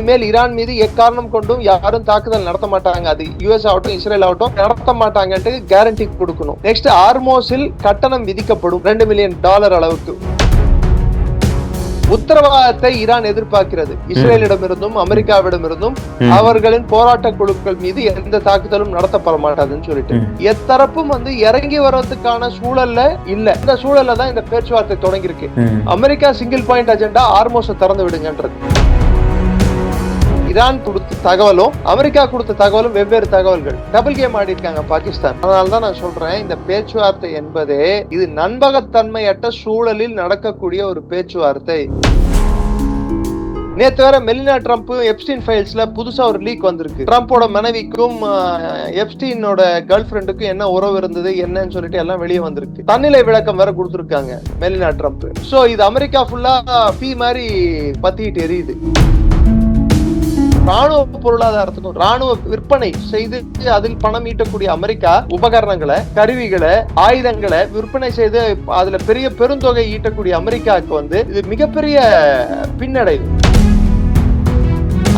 இனிமேல் ஈரான் மீது எக்காரணம் கொண்டும் யாரும் தாக்குதல் நடத்த மாட்டாங்க, அது யுஎஸ் ஆகட்டும் இஸ்ரேல் ஆகட்டும் நடத்த மாட்டாங்கன்ட்டு கேரண்டி கொடுக்கணும். நெக்ஸ்ட் ஹார்மோஸில் கட்டணம் விதிக்கப்படும் $2 மில்லியன் அளவுக்கு. உத்தரவாதத்தை ஈரான் எதிர்பார்க்கிறது இஸ்ரேலிடமிருந்தும் அமெரிக்காவிடமிருந்தும். அவர்களின் போராட்ட குழுக்கள் மீது எந்த தாக்குதலும் நடத்தப்பட மாட்டாதுன்னு சொல்லிட்டு எத்தரப்பும் இறங்கி வர்றதுக்கான சூழல்ல இல்ல. இந்த சூழல்ல தான் இந்த பேச்சுவார்த்தை தொடங்கி இருக்கு. அமெரிக்கா சிங்கிள் பாயிண்ட் அஜெண்டா ஹார்மோஸை திறந்து விடுங்கன்றது. ஈரான் கொடுத்த தகவலும் அமெரிக்கா கொடுத்த தகவலும் வெவ்வேறு தகவல்கள். டபுள் கேம் ஆடி இருக்காங்க பாகிஸ்தான். அதனாலதான் நான் சொல்றேன், இந்த பேச்சுவார்த்தை என்பதே இது நண்பகத்தன்மையற்ற சூழலில் நடக்கக்கூடிய ஒரு பேச்சுவார்த்தை. நேத்து வேற மெலினா ட்ரம்ப் எப்ஸ்டீன் ஃபைல்ஸ்ல புதுசா ஒரு லீக் வந்திருக்கு. ட்ரம்போட மனைவிக்கும் எப்ஸ்டீனோட கேர்ள் ஃபிரெண்டுக்கும் என்ன உறவு இருந்தது என்னன்னு சொல்லிட்டு எல்லாம் வெளியே வந்திருக்கு. தன்னிலை விளக்கம் வேற கொடுத்திருக்காங்க மெலினா ட்ரம்ப். சோ இது அமெரிக்கா ஃபுல்லா பீ மாதிரி பத்திட்டு எரியுது. ராணுவ பொருளாதாரத்துக்கும் ராணுவ விற்பனை செய்து அதில் பணம் ஈட்டக்கூடிய அமெரிக்கா உபகரணங்களை, கருவிகளை, ஆயுதங்களை விற்பனை செய்து அதுல பெரிய பெருந்தொகை ஈட்டக்கூடிய அமெரிக்காவுக்கு இது மிகப்பெரிய பின்னடைவு.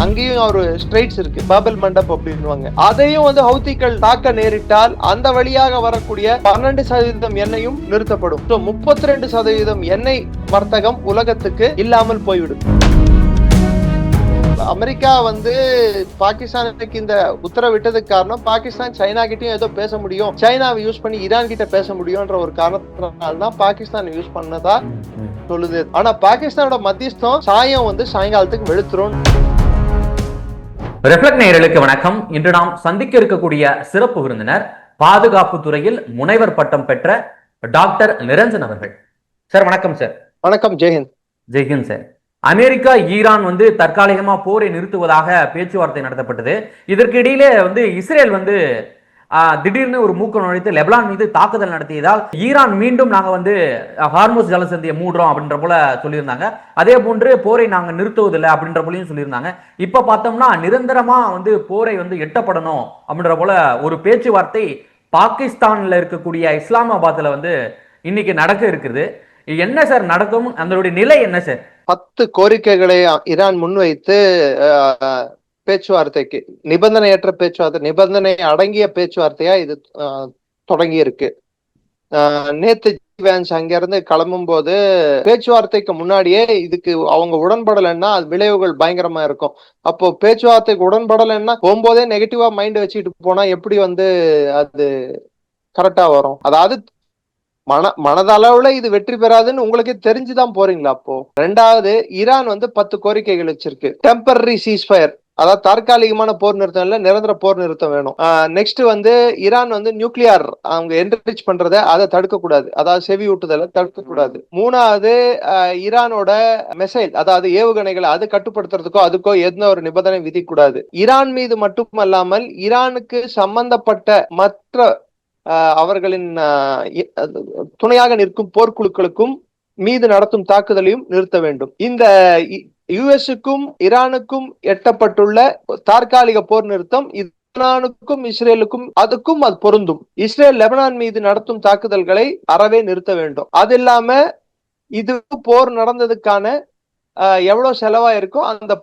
அங்கேயும் ஒரு ஸ்ட்ரைட்ஸ் இருக்கு, பாபல் மண்டப் அப்படின்னுவாங்க. அதையும் ஹவுத்திகள் தாக்க நேரிட்டால் அந்த வழியாக வரக்கூடிய 12% எண்ணெயும் நிறுத்தப்படும். 32% எண்ணெய் வர்த்தகம் உலகத்துக்கு இல்லாமல் போய்விடும். அமெரிக்கா பாகிஸ்தானுக்கு இந்த உத்தரவிட்டதுக்கு காரணம் பாகிஸ்தான் சைனா கிட்டயும் ஏதோ பேச முடியும், சைனாவை யூஸ் பண்ணி ஈரான் கிட்ட பேச முடியும்ன்ற ஒரு காரணத்தினால்தான் பாகிஸ்தான் யூஸ் பண்ணதா சொல்லுது. ஆனா பாகிஸ்தானோட மத்தியஸ்தம் சாயம் சாயங்காலத்துக்கு வெளுத்துரும். ரிஃப்ளெக்ட் நேயர்களுக்கு வணக்கம். இன்று நாம் சந்திக்க இருக்கக்கூடிய சிறப்பு விருந்தினர் பாதுகாப்பு துறையில் முனைவர் பட்டம் பெற்ற டாக்டர் நிரஞ்சன் அவர்கள். சார் வணக்கம். சார் வணக்கம். ஜெய்ஹிந்த். ஜெய்ஹிந்த் சார். அமெரிக்கா ஈரான் தற்காலிகமா போரை நிறுத்துவதாக பேச்சுவார்த்தை நடத்தப்பட்டது. இதற்கு இடையிலே இஸ்ரேல் திடீர்னு ஒரு மூக்க நுழைத்து லெபனான் மீது தாக்குதல் நடத்தியதால் ஈரான் மீண்டும் நாங்க ஹார்மோஸ் ஜலசந்தியை மூடுறோம் அப்படின்ற போல சொல்லியிருந்தாங்க. அதே போன்று போரை நாங்க நிறுத்துவதில்லை அப்படின்ற போலையும் சொல்லியிருந்தாங்க. இப்ப பார்த்தோம்னா நிரந்தரமா போரை எட்டப்படணும் அப்படின்ற போல ஒரு பேச்சுவார்த்தை பாகிஸ்தான்ல இருக்கக்கூடிய இஸ்லாமாபாத்ல இன்னைக்கு நடக்க இருக்குது. என்ன சார் நடக்கும், அதனுடைய நிலை என்ன சார்? 10 கோரிக்கைகளை ஈரான் முன்வைத்து பேச்சுவார்த்தைக்கு நிபந்தனையற்ற பேச்சுவார்த்தை, நிபந்தனை அடங்கிய பேச்சுவார்த்தையா இது தொடங்கி இருக்கு. நேத்து வேன்ஸ் அங்க இருந்து கிளம்பும் போது பேச்சுவார்த்தைக்கு முன்னாடியே இதுக்கு அவங்க உடன்படலைன்னா அது விளைவுகள் பயங்கரமா இருக்கும். அப்போ பேச்சுவார்த்தைக்கு உடன்படலைன்னா போகும்போதே நெகட்டிவா மைண்ட் வச்சுட்டு போனா எப்படி அது கரெக்டா வரும்? அதாவது மனதளவுல இது வெற்றி பெறாதுன்னு உங்களுக்கே தெரிஞ்சுதான் போறீங்களா? அப்போ ரெண்டாவது, ஈரான் 10 கோரிக்கைகள் வச்சிருக்கு. டெம்பரரி சீஸ்ஃபயர், அதாவது தற்காலிகமான போர் நிறுத்தம் இல்ல, நிரந்தர போர் நிறுத்தம் வேணும். நெக்ஸ்ட் ஈரான் நியூக்ளியர் அவங்க என்ரிச் பண்றத அதை தடுக்க கூடாது, அதாவது செவி ஊட்டுதலை தடுக்க கூடாது. மூணாவது, ஈரானோட மிசைல் அதாவது ஏவுகணைகளை அது கட்டுப்படுத்துறதுக்கோ அதுக்கோ எந்த ஒரு நிபந்தனை விதிக்கூடாது. ஈரான் மீது மட்டுமல்லாமல் ஈரானுக்கு சம்பந்தப்பட்ட மற்ற அவர்களின் துணையாக நிற்கும் போர்க்குழுக்களுக்கும் மீது நடத்தும் தாக்குதலையும் நிறுத்த வேண்டும். இந்த யுஎஸ்க்கும் ஈரானுக்கும் எட்டப்பட்டுள்ள தற்காலிக போர் நிறுத்தம் ஈரானுக்கும் இஸ்ரேலுக்கும் அதுக்கும் அது பொருந்தும். இஸ்ரேல் லெபனான் மீது நடத்தும் தாக்குதல்களை அறவே நிறுத்த வேண்டும். அது இல்லாம இது போர் நடந்ததுக்கான எவ்வளவு செலவா இருக்கோ அந்த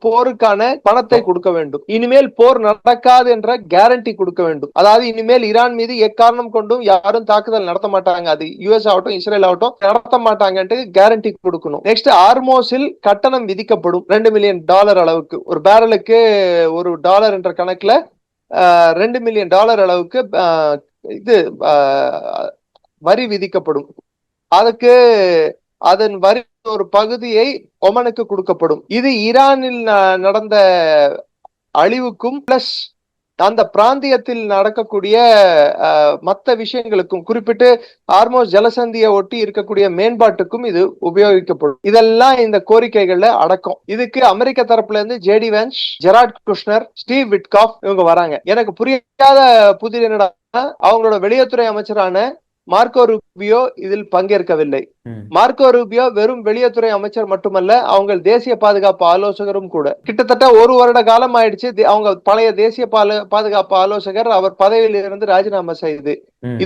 போருக்கான பணத்தை கொடுக்க வேண்டும். இனிமேல் போர் நடக்காது என்ற கேரண்டி கொடுக்க வேண்டும். அதாவது இனிமேல் ஈரான் மீது எக்காரணம் கொண்டும் யாரும் தாக்குதல் நடத்த மாட்டாங்க, அது யுஎஸ் ஆகட்டும் இஸ்ரேல் ஆகட்டும் நடத்த மாட்டாங்கன்ட்டு கேரண்டி கொடுக்கணும். நெக்ஸ்ட் ஹார்மோஸில் கட்டணம் விதிக்கப்படும் $2 மில்லியன் அளவுக்கு. ஒரு பேரலுக்கு $1 என்ற கணக்குல $2 மில்லியன் அளவுக்கு இது வரி விதிக்கப்படும். அதுக்கு அதன் வரி ஒரு பகுதியை ஒமனுக்கு கொடுக்கப்படும். இது ஈரானில் நடந்த அழிவுக்கும் பிளஸ் அந்த பிராந்தியத்தில் நடக்கக்கூடிய மற்ற விஷயங்களுக்கும், குறிப்பிட்டு ஹார்மோஸ் ஜலசந்தியை ஒட்டி இருக்கக்கூடிய மேம்பாட்டுக்கும் இது உபயோகிக்கப்படும். இதெல்லாம் இந்த கோரிக்கைகள்ல அடக்கம். இதுக்கு அமெரிக்க தரப்புல இருந்து JD Vance, Jared Kushner, Steve Witkoff இவங்க வராங்க. எனக்கு புரியாத புதிர் என்னடா, அவங்களோட வெளியுறவுத்துறை அமைச்சரான மார்க்கோ ரூபியோ இதில் பங்கேற்கவில்லை. மார்க்கோ ரூபியோ வெறும் வெளியுறவுத்துறை அமைச்சர் மட்டுமல்ல, அவங்க தேசிய பாதுகாப்பு ஆலோசகரும் கூட. கிட்டத்தட்ட ஒரு வருட காலம் ஆயிடுச்சு அவங்க பழைய தேசிய பாதுகாப்பு ஆலோசகர் அவர் பதவியில் இருந்து ராஜினாமா செய்து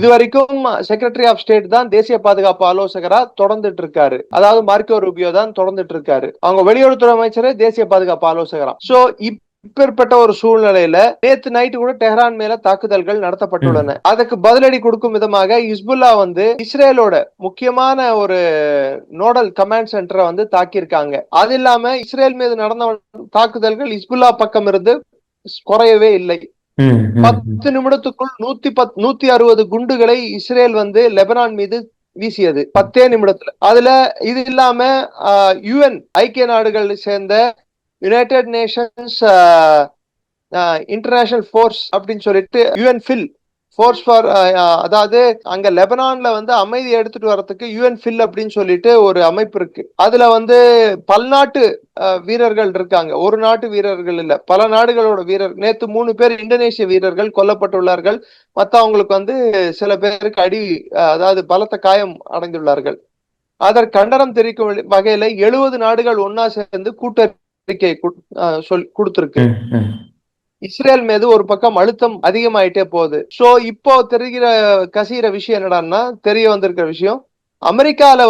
இதுவரைக்கும் செக்ரட்டரி ஆஃப் ஸ்டேட் தான் தேசிய பாதுகாப்பு ஆலோசகரா தொடர்ந்துட்டு இருக்காரு. அதாவது மார்க்கோ ரூபியோ தான் தொடர்ந்துட்டு இருக்காரு. அவங்க வெளியுறவுத்துறை அமைச்சரே தேசிய பாதுகாப்பு ஆலோசகரா. சோ இப்பேற்பட்ட ஒரு சூழ்நிலையில நேத்து நைட்டு கூட டெஹ்ரான் மேல தாக்குதல்கள் நடத்தப்பட்டுள்ளன. அதுக்கு பதிலடி கொடுக்கும் விதமாக ஹிஸ்புல்லா இஸ்ரேலோட முக்கியமான ஒரு நோடல் கமாண்ட் சென்டரை தாக்கியிருக்காங்க. அது இல்லாம இஸ்ரேல் மீது நடந்த தாக்குதல்கள் ஹிஸ்புல்லா பக்கம் இருந்து குறையவே இல்லை. 10 நிமிடத்துக்குள் 160 குண்டுகளை இஸ்ரேல் லெபனான் மீது வீசியது 10 நிமிடத்துல. அதுல இது இல்லாம யுஎன் ஐக்கிய நாடுகள் சேர்ந்த யுனைடெட் நேஷன்ஸ் இன்டர்நேஷனல் ஃபோர்ஸ் அப்படின்னு சொல்லிட்டு யுஎன் ஃபில் ஃபோர்ஸ் ஃபார் அதாவது அங்க லெபனான்ல அமைதி எடுத்துட்டு வர்றதுக்கு யுஎன் ஃபில் அப்படின்னு சொல்லிட்டு ஒரு அமைப்பு இருக்கு. அதுல பல்நாட்டு வீரர்கள் இருக்காங்க. ஒரு நாட்டு வீரர்கள் இல்ல, பல நாடுகளோட வீரர். நேத்து 3 பேர் இந்தோனேஷிய வீரர்கள் கொல்லப்பட்டுள்ளார்கள். மத்தவங்களுக்கு சில பேருக்கு அதாவது பலத்த காயம் அடைந்துள்ளார்கள். அதற்கு கண்டனம் தெரிவிக்கும் வகையில 70 நாடுகள் ஒன்னா சேர்ந்து கூட்டறிக்கை கொடுத்திருக்கு. இஸ்ரேல் மீது ஒரு பக்கம் அழுத்தம் அதிகமாயிட்டே போகுது. சோ இப்போ கசிகிற விஷயம் என்னடான்னா, தெரிய வந்திருக்கிற விஷயம், அமெரிக்கால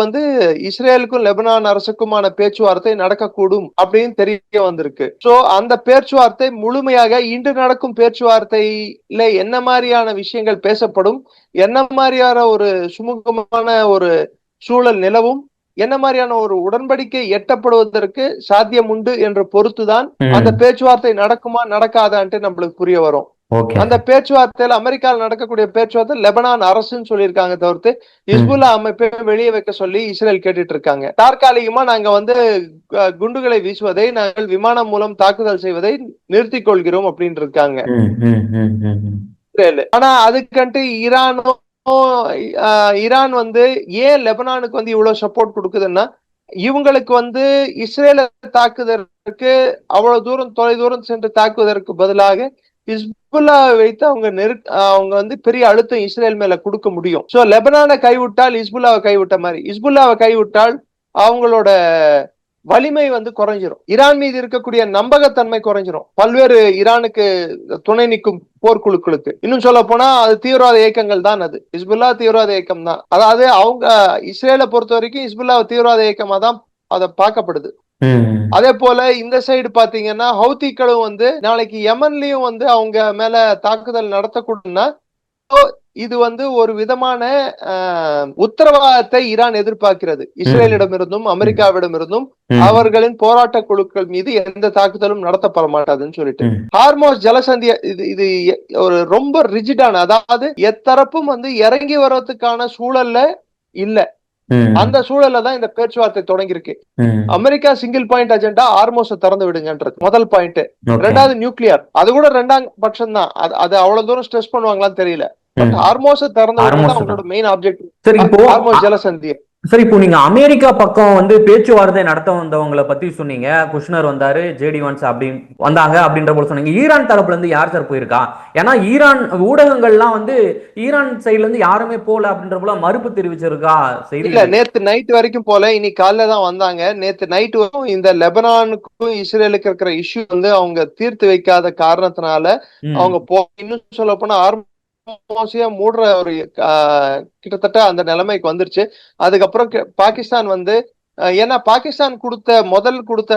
இஸ்ரேலுக்கும் லெபனான் அரசுக்குமான பேச்சுவார்த்தை நடக்கக்கூடும் அப்படின்னு தெரிய வந்திருக்கு. சோ அந்த பேச்சுவார்த்தை முழுமையாக இன்று நடக்கும் பேச்சுவார்த்தையில என்ன மாதிரியான விஷயங்கள் பேசப்படும், என்ன மாதிரியான ஒரு சுமூகமான ஒரு சூழல் நிலவும், என்ன மாதிரியான ஒரு உடன்படிக்கை எட்டப்படுவதற்கு சாத்தியம் உண்டு என்று பொறுத்துதான் அந்த பேச்சுவார்த்தை நடக்குமா நடக்காதான்ட்டு நம்மளுக்கு புரிய வரும். அந்த பேச்சுவார்த்தையில அமெரிக்காவில் நடக்கக்கூடிய பேச்சுவார்த்தை லெபனான் அரசுன்னு சொல்லியிருக்காங்க தவிர்த்து ஹிஸ்புல்லா அமைப்பை வெளியே வைக்க சொல்லி இஸ்ரேல் கேட்டுட்டு இருக்காங்க. தற்காலிகமா நாங்க குண்டுகளை வீசுவதை, நாங்கள் விமானம் மூலம் தாக்குதல் செய்வதை நிறுத்திக் கொள்கிறோம் அப்படின்னு இருக்காங்க இஸ்ரேல். ஆனா அதுக்கன்ட்டு ஈரான் ஏன் லெபனானுக்கு இவ்வளவு சப்போர்ட் கொடுக்குதுன்னா, இவங்களுக்கு இஸ்ரேலை தாக்குவதற்கு அவ்வளவு தூரம் தொலைதூரம் சென்று தாக்குவதற்கு பதிலாக ஹிஸ்புல்லாவை வைத்து அவங்க பெரிய அழுத்தம் இஸ்ரேல் மேல கொடுக்க முடியும். சோ லெபனானை கைவிட்டால் ஹிஸ்புல்லாவை கைவிட்ட மாதிரி, ஹிஸ்புல்லாவை கைவிட்டால் அவங்களோட வலிமை குறைஞ்சிரும். ஈரான் மீது இருக்கக்கூடிய நம்பகத்தன்மை குறைஞ்சிரும் பல்வேறு ஈரானுக்கு துணை நிற்கும் போர்க்குழுக்களுக்கு. இன்னும் சொல்ல போனா அது தீவிரவாத இயக்கங்கள் தான். அது ஹிஸ்புல்லா தீவிரவாத இயக்கம் தான். அதாவது அவங்க இஸ்ரேலை பொறுத்த வரைக்கும் ஹிஸ்புல்லா தீவிரவாத இயக்கமா தான் அதை பார்க்கப்படுது. அதே போல இந்த சைடு பாத்தீங்கன்னா ஹவுதிகளும் நாளைக்கு யமன்லயும் அவங்க மேல தாக்குதல் நடத்தக்கூடும்னா இது ஒரு விதமான உத்தரவாதத்தை ஈரான் எதிர்பார்க்கிறது இஸ்ரேலிடமிருந்தும் அமெரிக்காவிடமிருந்தும் அவர்களின் போராட்ட குழுக்கள் மீது எந்த தாக்குதலும் நடத்தப்பட மாட்டாதுன்னு சொல்லிட்டு. ஹார்மோஸ் ஜலசந்திய இது ஒரு ரொம்ப ரிஜிடான, அதாவது எத்தரப்பும் இறங்கி வர்றதுக்கான சூழல்ல இல்ல. அந்த சூழல்ல தான் இந்த பேச்சுவார்த்தை தொடங்கியிருக்கு. அமெரிக்கா சிங்கிள் பாயிண்ட் அஜெண்டா ஹார்மோஸை திறந்து விடுங்கன்றது முதல் பாயிண்ட். ரெண்டாவது நியூக்ளியர், அது கூட ரெண்டாம் பட்சம் தான். அது அவ்வளவு தூரம் ஸ்ட்ரெஸ் பண்ணுவாங்களான்னு தெரியல. பட் ஹார்மோஸை திறந்து விடுறது அவங்களோட மெயின் ஆப்ஜெக்டிவ். ஹார்மோஸ் ஜலசந்திய. சரி, இப்போ நீங்க அமெரிக்கா பக்கம் பேச்சுவார்த்தை நடத்த வந்தவங்களை பத்தி சொன்னீங்க. குஷ்னர் வந்தாரு, ஜேடி வான்ஸ் அப்படின்னு வந்தாங்க அப்படின்ற போல சொன்னீங்க. ஈரான் தரப்புல இருந்து யார் சார் போயிருக்கா? ஏன்னா ஈரான் ஊடகங்கள்லாம் ஈரான் சைட்ல இருந்து யாருமே போல அப்படின்ற போல மறுப்பு தெரிவிச்சிருக்கா செய்தி. இல்ல, நேத்து நைட் வரைக்கும் போல, இன்னைக்கு காலைல தான் வந்தாங்க. நேத்து நைட் வரைக்கும் இந்த லெபனானுக்கும் இஸ்ரேலுக்கு இருக்கிற இஷ்யூ அவங்க தீர்த்து வைக்காத காரணத்தினால அவங்க இன்னும் சொல்ல போனா மூடுற ஒரு கிட்டத்தட்ட அந்த நிலைமைக்கு வந்துருச்சு. அதுக்கப்புறம் பாகிஸ்தான் ஏன்னா பாகிஸ்தான் கொடுத்த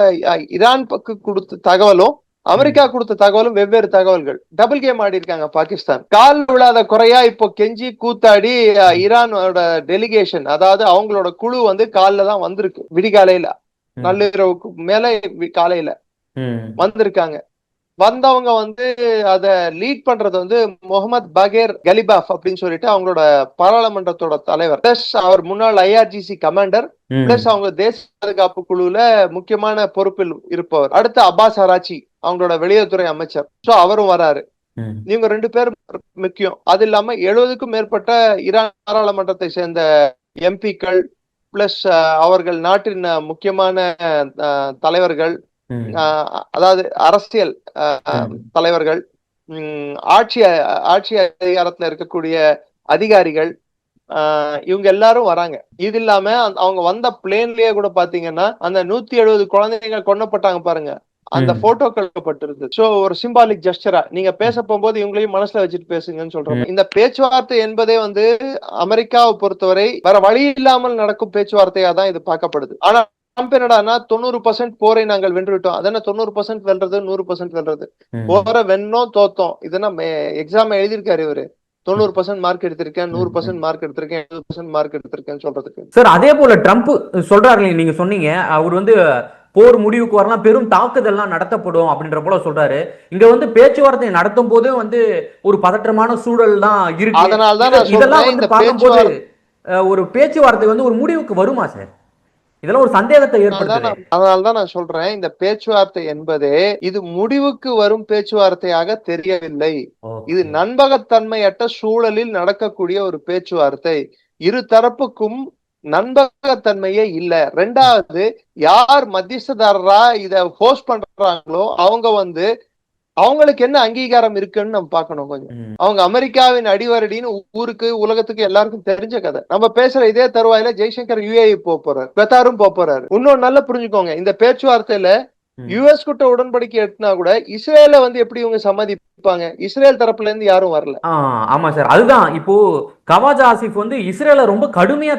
ஈரான் பக்கு கொடுத்த தகவலும் அமெரிக்கா கொடுத்த தகவலும் வெவ்வேறு தகவல்கள். டபுள் கேம் ஆடி இருக்காங்க பாகிஸ்தான். கால் விழாத குறையா இப்போ கெஞ்சி கூத்தாடி ஈரானோட டெலிகேஷன், அதாவது அவங்களோட குழு காலைல தான் வந்திருக்கு. விடிகாலையில, நள்ளிரவுக்கு மேல காலையில வந்திருக்காங்க. வந்தவங்க அத லீட் பண்றது முகமது பகேர் கலிபாஃப் அப்படின்னு சொல்லிட்டு அவங்களோட பாராளுமன்றத்தோட தலைவர், பிளஸ் அவர் முன்னாள் IRGC கமாண்டர், பிளஸ் அவங்க தேசிய பாதுகாப்பு குழுல முக்கியமான பொறுப்பில் இருப்பவர். அடுத்து அப்பாஸ் அராச்சி, அவங்களோட வெளியுறவுத்துறை அமைச்சர். சோ அவரும் வராரு. இவங்க 2 பேரும் முக்கியம். அது இல்லாம 70க்கும் மேற்பட்ட ஈரான் பாராளுமன்றத்தை சேர்ந்த எம்பிக்கள், பிளஸ் அவர்கள் நாட்டின் முக்கியமான தலைவர்கள், அதாவது அரசியல் தலைவர்கள், ஆட்சி அதிகாரத்துல இருக்கக்கூடிய அதிகாரிகள், இவங்க எல்லாரும் வராங்க. இது இல்லாம அவங்க வந்த பிளேன்லயே கூட பாத்தீங்கன்னா அந்த 170 குழந்தைங்க கொல்லப்பட்டாங்க பாருங்க, அந்த போட்டோக்கள் பட்டிருக்கு. சோ ஒரு சிம்பாலிக் ஜெஸ்டரா நீங்க பேச போகும்போது இவங்களையும் மனசுல வச்சுட்டு பேசுங்கன்னு சொல்றோம். இந்த பேச்சுவார்த்தை என்பதே வந்து அமெரிக்காவை பொறுத்தவரை வேற வழி இல்லாமல் நடக்கும் பேச்சுவார்த்தையா தான் இது பார்க்கப்படுது. ஆனா ட்ரம்ப் என்னடான்னா 90% போரை நாங்கள் வென்று விட்டோம். அதென்ன 90% வெல்றது 100% வெல்றது? போரை வென்னோம் தோத்தோம். இதெல்லாம் எக்ஸாம் எழுதியிருக்காரு இவரு. 90% மார்க் எடுத்திருக்கேன், 100% மார்க் எடுத்திருக்கேன், 70% மார்க் எடுத்திருக்கேன்னு சொல்றதுக்கு. சார் அதே போல ட்ரம்ப் சொல்றாரு, நீங்க சொன்னீங்க அவர் வந்து போர் முடிவுக்கு வரலாம், பெரும் தாக்குதல்லாம் நடத்தப்படும் அப்படின்ற போல சொல்றாரு. இங்க வந்து பேச்சுவார்த்தை நடத்தும் போது வந்து ஒரு பதற்றமான சூழல் தான் இருக்கு. அதனால்தான் நான் இதெல்லாம் சொல்றேன், வந்து இந்த பார்க்கும்போது ஒரு பேச்சுவார்த்தை வந்து ஒரு முடிவுக்கு வருமா சார்? இதெல்லாம் ஒரு சந்தேகத்தை ஏற்படுத்துது. அதனால்தான் நான் சொல்றேன், இந்த பேச்சுவார்த்தை என்பதே இது முடிவுக்கு வரும் பேச்சுவார்த்தையாக தெரியவில்லை. இது நம்பகத்தன்மையற்ற சூழலில் நடக்கக்கூடிய ஒரு பேச்சுவார்த்தை. இரு தரப்புக்கும் நம்பகத்தன்மையே இல்ல. ரெண்டாவது, யார் மத்தியஸ்ததாரரா இத ஹோஸ்ட் பண்றாங்களோ அவங்க வந்து அவங்களுக்கு என்ன அங்கீகாரம் இருக்குன்னு நம்ம பார்க்கணும். கொஞ்சம் அவங்க அமெரிக்காவின் அடிவரடின்னு ஊருக்கு உலகத்துக்கு எல்லாருக்கும் தெரிஞ்ச கதை. நம்ம பேசுற இதே தருவாயில ஜெய்சங்கர் யுஏஇ போறாரு, கத்தாரும் போறாரு. இன்னொன்னு நல்லா புரிஞ்சுக்கோங்க, இந்த பேச்சுவார்த்தையில யுஎஸ் கிட்ட உடன்படிக்கை எட்டினா கூட இஸ்ரேல வந்து எப்படி இவங்க சம்மதிப்பாங்க? இஸ்ரேல் தரப்புல இருந்து யாரும் வரல. ஆமா சார், அதுதான் இப்போ கவாஜா ஆசிப் வந்து இஸ்ரேல ரொம்ப கடுமையா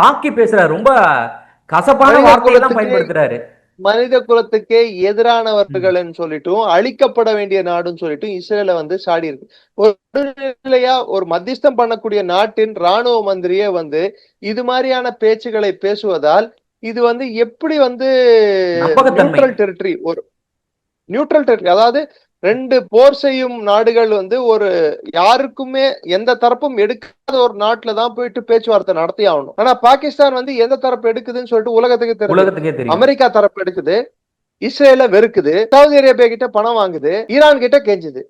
தாக்கி பேசுற, ரொம்ப கசப்பான வார்த்தையெல்லாம் பயன்படுத்துறாரு. மனித குலத்துக்கே எதிரானவர்கள் சொல்லிட்டும் அழிக்கப்பட வேண்டிய நாடுன்னு சொல்லிட்டும் இஸ்ரேல வந்து சாடி இருக்கு. ஒரு நிலையா ஒரு மத்தியஸ்தம் பண்ணக்கூடிய நாட்டின் ராணுவ மந்திரியே வந்து இது மாதிரியான பேச்சுகளை பேசுவதால் இது வந்து எப்படி வந்து நியூட்ரல் டெரிட்டரி, ஒரு நியூட்ரல் டெரிட்டரி, அதாவது ரெண்டு போர் செய்யும் நாடுகள் வந்து ஒரு யாருக்குமே எந்த தரப்பும் எடுக்காத ஒரு நாட்டுல தான் போயிட்டு பேச்சுவார்த்தை நடத்தி ஆகணும். ஆனா பாகிஸ்தான் வந்து எந்த தரப்பு எடுக்குதுன்னு சொல்லிட்டு உலகத்துக்கு தெரியும். அமெரிக்கா தரப்பு எடுக்குது, இஸ்ரேல வெறுக்குது, சவுதி அரேபியா கிட்ட பணம் வாங்குது, ஈரான் கிட்ட கெஞ்சுது.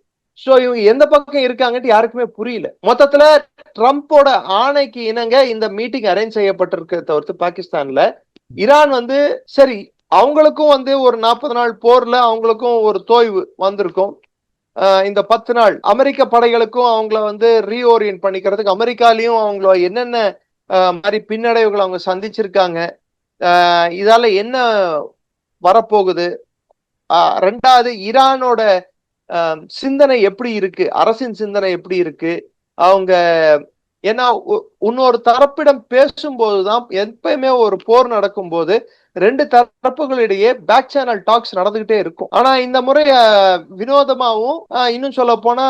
சோ இவங்க எந்த பக்கம் இருக்காங்கன்னு யாருக்குமே புரியல. மொத்தத்துல ட்ரம்போட ஆணைக்கு இணங்க இந்த மீட்டிங் அரேஞ்ச் செய்யப்பட்டிருக்க தவிர்த்து பாகிஸ்தான்ல ஈரான் வந்து சரி அவங்களுக்கும் வந்து ஒரு 40 நாள் போர்ல அவங்களுக்கும் ஒரு தோய்வு வந்திருக்கும். இந்த 10 நாள் அமெரிக்க படைகளுக்கும் அவங்கள வந்து ரீஓரியன்ட் பண்ணிக்கிறதுக்கு அமெரிக்காலையும் அவங்கள என்னென்ன மாதிரி பின்னடைவுகள் அவங்க சந்திச்சிருக்காங்க, இதால என்ன வரப்போகுது, ரெண்டாவது ஈரானோட சிந்தனை எப்படி இருக்கு, அரசின் சிந்தனை எப்படி இருக்கு, அவங்க ஏன்னா இன்னொரு தரப்பிடம் பேசும்போதுதான் எப்பயுமே ஒரு போர் நடக்கும் போது ரெண்டு தரப்புகளிடையே பேக் சேனல் டாக்ஸ் நடந்துகிட்டே இருக்கும். ஆனா இந்த முறை வினோதமாவும் இன்னும் சொல்ல போனா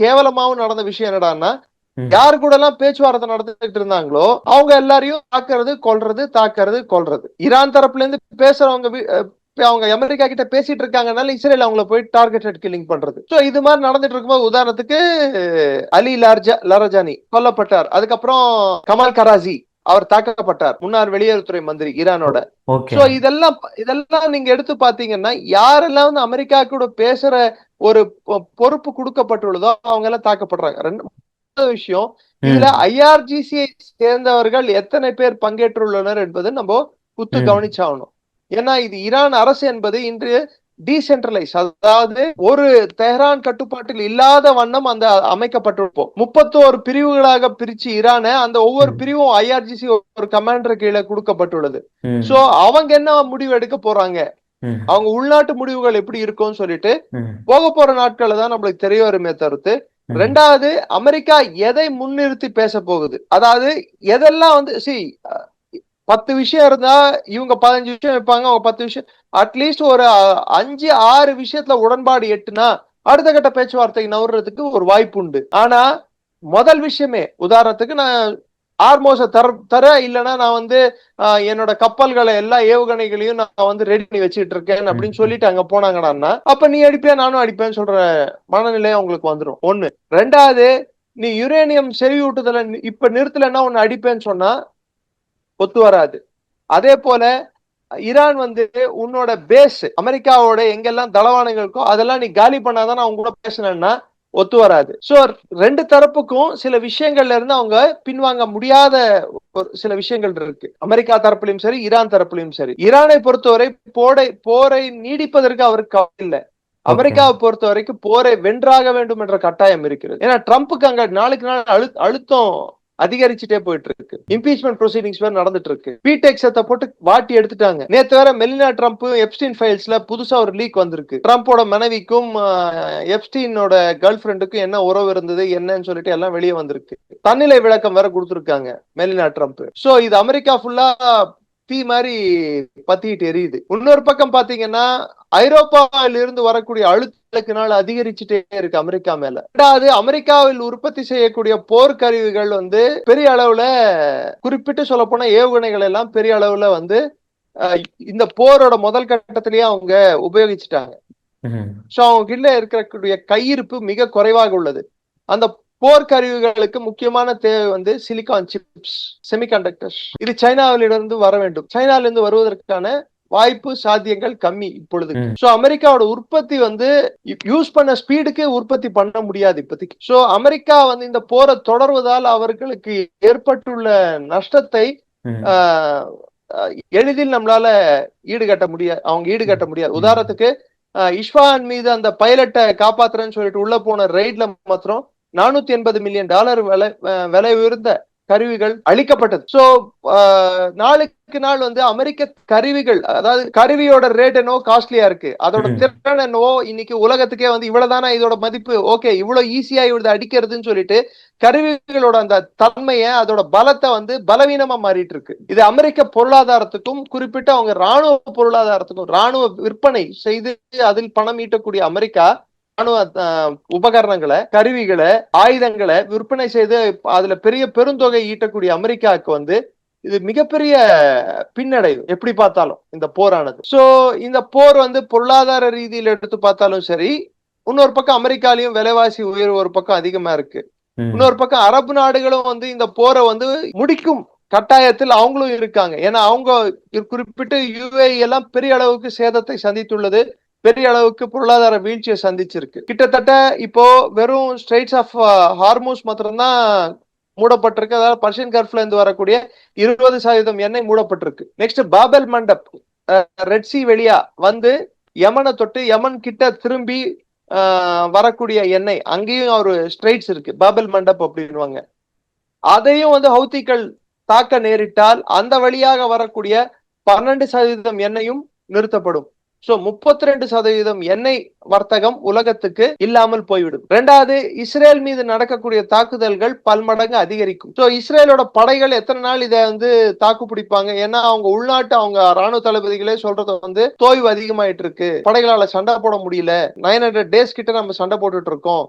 கேவலமாவும் நடந்த விஷயம் என்னடான்னா, யாரு கூட எல்லாம் பேச்சுவார்த்தை நடந்துகிட்டு இருந்தாங்களோ அவங்க எல்லாரையும் தாக்குறது கொல்றது. ஈரான் தரப்புல இருந்து பேசுறவங்க அவங்க அமெரிக்கா கிட்ட பேசிட்டு இருக்காங்கனால இஸ்ரேல் அவங்கள போய் டார்கெட்டட் கில்லிங் பண்றது. சோ இது மாதிரி நடந்துட்டு இருக்கும்போது உதாரணத்துக்கு அலி லரஜானி கொல்லப்பட்டார். அதுக்கப்புறம் கமால் கராசி அவர் தாக்கப்பட்டார், முன்னாள் வெளியுறவுத்துறை மந்திரி ஈரானோட. சோ இதெல்லாம் நீங்க எடுத்து பாத்தீங்கன்னா யாரெல்லாம் வந்து அமெரிக்கா கூட பேசுற ஒரு பொறுப்பு கொடுக்கப்பட்டுள்ளதோ அவங்க எல்லாம் தாக்கப்படுறாங்க. ரெண்டு விஷயம், இதுல ஐஆர்ஜிசியை சேர்ந்தவர்கள் எத்தனை பேர் பங்கேற்றுள்ளனர் என்பது நம்ம கவனிச்சாகணும். ஏன்னா இது ஈரான் அரசு என்பது இன்று டீசென்ட்ரலைஸ், அதாவது ஒரு தெஹ்ரான் கட்டுப்பாட்டில் இல்லாத வண்ணம் அந்த அமைக்கப்பட்டிருப்போம். 31 பிரிவுகளாக பிரிச்சு ஈரான அந்த ஒவ்வொரு பிரிவும் ஐஆர்ஜிசி ஒரு கமாண்டர் கீழே கொடுக்கப்பட்டுள்ளது. சோ அவங்க என்ன முடிவு எடுக்க போறாங்க, அவங்க உள்நாட்டு முடிவுகள் எப்படி இருக்கும்னு சொல்லிட்டு போக போற நாட்கள்ல தான் நம்மளுக்கு தெரிய வருமே தவிர்த்து. ரெண்டாவது, அமெரிக்கா எதை முன்னிறுத்தி பேச போகுது, அதாவது எதெல்லாம் வந்து 10 விஷயம் இருந்தா இவங்க 15 விஷயம் வைப்பாங்க, அவங்க 10 விஷயம், அட்லீஸ்ட் ஒரு 5-6 விஷயத்துல உடன்பாடு எட்டுனா அடுத்த கட்ட பேச்சுவார்த்தை நவர்றதுக்கு ஒரு வாய்ப்பு உண்டு. ஆனா முதல் விஷயமே, உதாரணத்துக்கு நான் ஆர்மோஸ தர இல்லைன்னா நான் வந்து என்னோட கப்பல்களை எல்லா ஏவுகணைகளையும் நான் வந்து ரெடி பண்ணி வச்சுட்டு இருக்கேன் அப்படின்னு சொல்லிட்டு அங்க போனாங்கன்னா அப்ப நீ அடிப்பியா நானும் அடிப்பேன்னு சொல்ற மனநிலையை அவங்களுக்கு வந்துடும். ஒண்ணு. ரெண்டாவது, நீ யுரேனியம் செறிவூட்டுதல இப்ப நிறுத்தலைன்னா ஒன்னு அடிப்பேன்னு சொன்னா ஒத்து வராது. அதே போல ஈரான் வந்து உன்னோட பேஸ் அமெரிக்காவோட எங்கெல்லாம் தளவாடங்கள் இருக்கோ அதெல்லாம் நீ காலி பண்ணாதான் அவங்க கூட பேசினா ஒத்து வராது. சோ ரெண்டு தரப்புக்கும் சில விஷயங்கள்ல இருந்து அவங்க பின்வாங்க முடியாத ஒரு சில விஷயங்கள் இருக்கு, அமெரிக்கா தரப்புலையும் சரி ஈரான் தரப்புலையும் சரி. ஈரானை பொறுத்தவரை போரை நீடிப்பதற்கு அவருக்கு இல்லை, அமெரிக்காவை பொறுத்த வரைக்கும் போரை வென்றாக வேண்டும் என்ற கட்டாயம் இருக்கிறது. ஏன்னா ட்ரம்ப்புக்கு அங்க நாளுக்கு நாள் அழுத்தம் அதிகரிச்சுட்டே போயிட்டு இருக்கு. இம்பீச்மெண்ட் ப்ரொசீடிங்ஸ் வேற நடந்துட்டு இருக்கு. பீடெக்ஸத்தை போட்டு வாட்டி எடுத்துட்டாங்க. நேத்து வேற மெலினா ட்ரம்ப் எப்ஸ்டீன் ஃபைல்ஸ்ல புதுசா ஒரு லீக் வந்திருக்கு. ட்ரம்போட மனைவிக்கும் எப்ஸ்டீனோட கேர்ள் ஃபிரெண்டுக்கும் என்ன உறவு இருந்தது என்னன்னு சொல்லிட்டு எல்லாம் வெளியே வந்திருக்கு. தன்னிலை விளக்கம் வேற கொடுத்திருக்காங்க மெலினா ட்ரம்ப். சோ இது அமெரிக்கா ஃபுல்லா தீ மாதிரி பத்திட்டு எரியுது. இன்னொரு பக்கம் பாத்தீங்கன்னா ஐரோப்பாவில் இருந்து வரக்கூடிய அழுத்தத்துக்கு நாள் அதிகரிச்சுட்டே இருக்கு அமெரிக்கா மேல. ரெண்டாவது, அமெரிக்காவில் உற்பத்தி செய்யக்கூடிய போர்க்கருவிகள் வந்து பெரிய அளவுல, குறிப்பிட்டு சொல்ல போனா ஏவுகணைகள் எல்லாம் பெரிய அளவுல வந்து இந்த போரோட முதல் கட்டத்திலேயே அவங்க உபயோகிச்சுட்டாங்க. சோ அவங்க கிட்ட இருக்கக்கூடிய கையிருப்பு மிக குறைவாக உள்ளது. அந்த போர்க்கருவிகளுக்கு முக்கியமான தேவை வந்து சிலிகான் சிப்ஸ், செமிகண்டக்டர்ஸ். இது சைனாவிலிருந்து வர வேண்டும். சைனாவிலிருந்து வருவதற்கான வாய்ப்பு சாத்தியங்கள் கம்மி இப்பொழுது. சோ அமெரிக்காவோட உற்பத்தி வந்து யூஸ் பண்ண ஸ்பீடுக்கு உற்பத்தி பண்ண முடியாது இப்போதைக்கு. சோ அமெரிக்கா வந்து இந்த போரை தொடர்வதால் அவர்களுக்கு ஏற்பட்டுள்ள நஷ்டத்தை எளிதில் நம்மளால ஈடுகட்ட முடியாது. உதாரணத்துக்கு இஸ்வான் மீது அந்த பைலட்டை காப்பாத்துறேன்னு சொல்லிட்டு உள்ள போன ரெய்ட்ல மாத்திரம் $480 மில்லியன் விலை உயர்ந்த கருவிகள் அளிக்கப்பட்டது. சோ நாளுக்கு நாள் வந்து அமெரிக்க கருவிகள், அதாவது கருவியோட ரேட் என்னவோ காஸ்ட்லியா இருக்கு, அதோட திறன் என்னவோ இன்னைக்கு உலகத்துக்கே வந்து இவ்வளவுதானா இதோட மதிப்பு, ஓகே இவ்வளவு ஈஸியா இவ்வளவு அடிக்கிறதுன்னு சொல்லிட்டு கருவிகளோட அந்த தன்மையை, அதோட பலத்தை வந்து பலவீனமா மாறிட்டு இருக்கு. இது அமெரிக்க பொருளாதாரத்துக்கும் குறிப்பிட்ட அவங்க ராணுவ பொருளாதாரத்துக்கும், ராணுவ விற்பனை செய்து அதில் பணம் ஈட்டக்கூடிய அமெரிக்கா ராணுவ உபகரணங்களை, கருவிகளை, ஆயுதங்களை விற்பனை செய்து அதுல பெரிய பெருந்தொகை ஈட்டக்கூடிய அமெரிக்காவுக்கு வந்து இது மிகப்பெரிய பின்னடைவு எப்படி பார்த்தாலும் இந்த போரானது. சோ இந்த போர் வந்து பொருளாதார ரீதியில் எடுத்து பார்த்தாலும் சரி, இன்னொரு பக்கம் அமெரிக்காலையும் விலைவாசி உயர்வு ஒரு பக்கம் அதிகமா இருக்கு. இன்னொரு பக்கம் அரபு நாடுகளும் வந்து இந்த போரை வந்து முடிக்கும் கட்டாயத்தில் அவங்களும் இருக்காங்க. ஏன்னா அவங்க குறிப்பிட்டு UAE எல்லாம் பெரிய அளவுக்கு சேதத்தை சந்தித்துள்ளது, பெரிய அளவுக்கு பொருளாதார வீழ்ச்சியை சந்திச்சிருக்கு. கிட்டத்தட்ட இப்போ வெறும் ஸ்ட்ரெய்ட்ஸ் ஆஃப் ஹார்மூஸ் மாத்திரம்தான் மூடப்பட்டிருக்கு. அதாவது பர்ஷியன் கல்ஃப்ல இருந்து வரக்கூடிய 20% எண்ணெய் மூடப்பட்டிருக்கு. Next Bab el Mandeb, Red Sea வெளியா வந்து யமனை தொட்டு யமன் கிட்ட திரும்பி வரக்கூடிய எண்ணெய், அங்கேயும் ஒரு ஸ்ட்ரெய்ட்ஸ் இருக்கு, பாபெல் மண்டப் அப்படின்வாங்க. அதையும் வந்து ஹவுத்திகள் தாக்க நேரிட்டால் அந்த வழியாக வரக்கூடிய 12% எண்ணெயும் நிறுத்தப்படும். சோ 32% எண்ணெய் வர்த்தகம் உலகத்துக்கு இல்லாமல் போய்விடும். ரெண்டாவது, இஸ்ரேல் மீது நடக்கக்கூடிய தாக்குதல்கள் பல்மடங்கு அதிகரிக்கும். சோ இஸ்ரேலோட படைகள் எத்தனை நாள் இதை வந்து தாக்கு பிடிப்பாங்க? ஏன்னா அவங்க உள்நாட்டு அவங்க ராணுவ தளபதிகளே சொல்றது வந்து தோய்வு அதிகமாயிட்டு இருக்கு, படைகளால சண்டை போட முடியல, 900 டேஸ் கிட்ட நம்ம சண்டை போட்டுட்டு இருக்கோம்,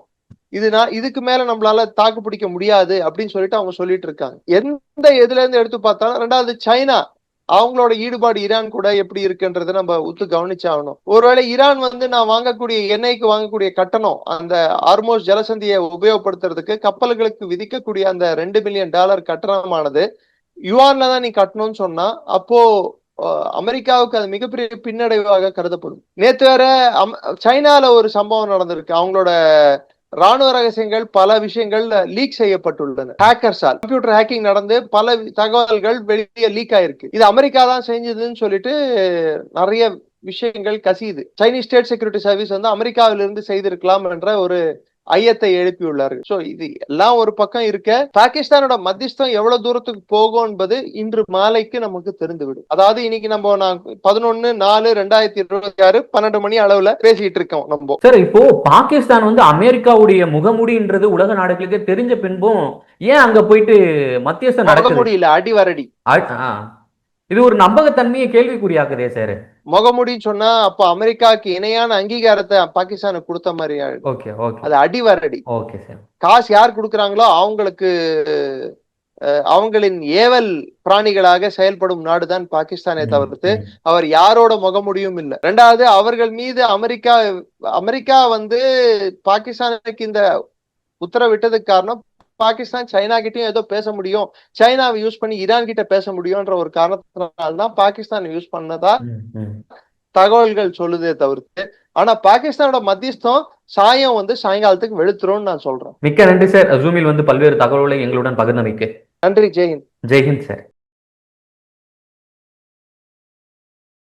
இதுக்கு மேல நம்மளால தாக்கு பிடிக்க முடியாது அப்படின்னு சொல்லிட்டு அவங்க சொல்லிட்டு இருக்காங்க. எந்த எதுல இருந்து எடுத்து பார்த்தாலும். ரெண்டாவது, சைனா அவங்களோட ஈடுபாடு ஈரான் கூட எப்படி இருக்குன்றத நம்ம உத்து கவனிச்சாகணும். ஒருவேளை ஈரான் வந்து நான் வாங்கக்கூடிய எண்ணெய்க்கு வாங்கக்கூடிய கட்டணம், அந்த ஹார்மோஸ் ஜலசந்தியை உபயோகப்படுத்துறதுக்கு கப்பல்களுக்கு விதிக்கக்கூடிய அந்த $2 மில்லியன் கட்டணமானது யுவான்ல தான் நீ கட்டணும்னு சொன்னா, அப்போ அமெரிக்காவுக்கு அது மிகப்பெரிய பின்னடைவாக கருதப்படும். நேத்து வேற சைனால ஒரு சம்பவம் நடந்திருக்கு. அவங்களோட ராணுவ ரகசியங்கள் பல விஷயங்கள் லீக் செய்யப்பட்டுள்ளன. ஹேக்கர்ஸால் கம்ப்யூட்டர் ஹேக்கிங் நடந்து பல தகவல்கள் வெளியே லீக் ஆயிருக்கு. இது அமெரிக்கா தான் செஞ்சதுன்னு சொல்லிட்டு நிறைய விஷயங்கள் கசியுது. சைனீஸ் ஸ்டேட் செக்யூரிட்டி சர்வீஸ் வந்து அமெரிக்காவிலிருந்து செய்திருக்கலாம் என்ற ஒரு ஐயத்தை எழுப்பியுள்ளார்கள். சோ இது எல்லாம் ஒரு பக்கம் இருக்க, பாகிஸ்தானோட மத்தியஸ்தம் எவ்வளவு தூரத்துக்கு போகும் என்பது இன்று மாலைக்கு நமக்கு தெரிந்துவிடும். அதாவது இன்னைக்கு நம்ம 11/4/2026 12 மணி அளவுல பேசிட்டு இருக்கோம் நம்ம. சார், இப்போ பாகிஸ்தான் வந்து அமெரிக்காவுடைய முகமூடின்றது உலக நாடுகளுக்கு தெரிஞ்ச பின்பும் ஏன் அங்க போயிட்டு மத்தியஸ்தம் நடக்க முடியல? அடிவரடி. இது ஒரு நம்பகத்தன்மையை கேள்விக்குறியாக்குதே சார். முகமூடின்னு சொன்னா அப்ப அமெரிக்காவுக்கு இணையான அங்கீகாரத்தை பாகிஸ்தானுக்கு கொடுத்த மாதிரி அது அடிவரடி. காசு யார் கொடுக்குறாங்களோ அவங்களுக்கு அவங்களின் ஏவல் பிராணிகளாக செயல்படும் நாடுதான் பாகிஸ்தானை தவிர்த்து அவர் யாரோட முகமூடியும் இல்லை. ரெண்டாவது, அவர்கள் மீது அமெரிக்கா வந்து பாகிஸ்தானுக்கு இந்த உத்தரவிட்டதுக்கு காரணம் பாகிஸ்தான் சைனா கிட்டயும் ஏதோ பேச முடியும், சைனாவை யூஸ் பண்ணி ஈரான் கிட்ட பேச முடியும்ன்ற ஒரு காரணத்தினால்தான் பாகிஸ்தான் யூஸ் பண்ணதா தகவல்கள் சொல்லுதே தவிர்த்து. ஆனா பாகிஸ்தானோட மத்தியஸ்தம் சாயம் வந்து சாயங்காலத்துக்கு வெளுத்துரும்னு நான் சொல்றேன். மிக்க நன்றி சார், ஜூமில் வந்து பல்வேறு தகவல்களை எங்களுடன் பகிர்ந்தமைக்கு. நன்றி. ஜெய்ஹிந்த். ஜெய்ஹிந்த் சார்.